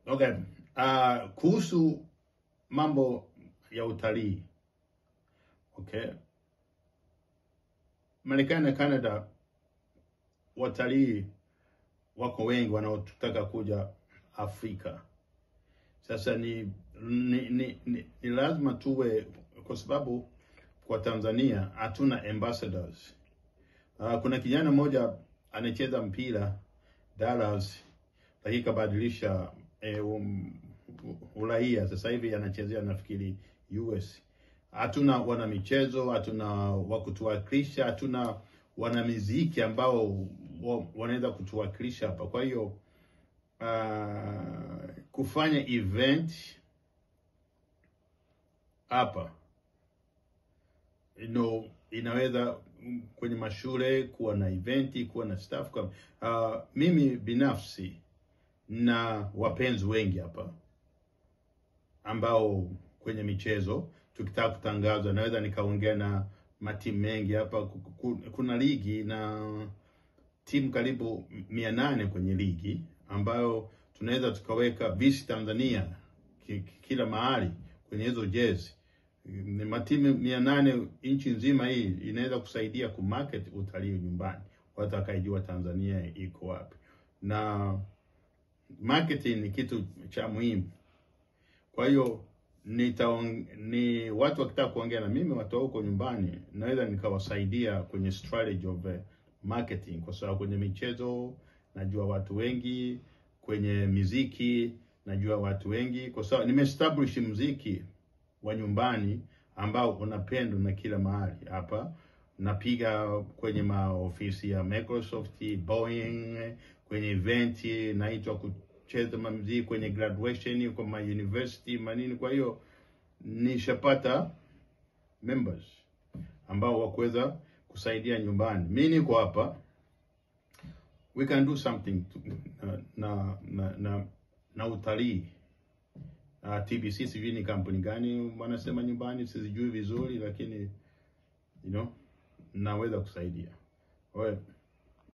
Okay. Kuhusu mambo ya utalii. Okay. Marekani na Canada, watalii wako wengi wanaotaka kuja Afrika. Sasa ni lazima tuwe, kwa sababu kwa Tanzania hatuna ambassadors. Kuna kijana mmoja anacheza mpira Dallas, lakini kabadilisha uraia. Sasa hivi anachezea nafikiri US. Hatuna wana michezo, hatuna wa kutuwakilisha, hatuna wana muziki ambao wanaweza kutuwakilisha hapa. Kwa hiyo kufanya event hapa inaweza kwenye mashule kuwa na eventi, kuwa na staff kwa mimi binafsi na wapenzi wengi hapa ambao kwenye michezo tukitaka kutangaza, naweza nikaongea na matimu mengi hapa. Kuna ligi na timu karibu 800 kwenye ligi ambayo tunaweza tukaweka Visit Tanzania kila mahali kwenye hizo jezi. Ni matimu 800 nchi nzima. Hii inaweza kusaidia kumarket utalii nyumbani, watu wakaijua Tanzania iko wapi, na marketing ni kitu cha muhimu. Kwa hiyo ni watu wakitaka kuongea na mimi, watu huko nyumbani, naweza nikawasaidia kwenye strategy of marketing, kwa sababu kwenye michezo najua watu wengi, kwenye muziki najua watu wengi, kwa sababu nimeestablish muziki wa nyumbani ambao unapendwa na kila mahali. Hapa napiga kwenye maofisi ya Microsoft, Boeing, kwenye event naitwa kucheza muziki kwenye graduation kwa my university manini. Kwa hiyo nishapata members ambao wakuweza kusaidia nyumbani. Mimi niko hapa, we can do something na utalii. TBC sijui ni kampuni gani wanasema nyumbani, sijui vizuri, lakini naweza kusaidia. Alright.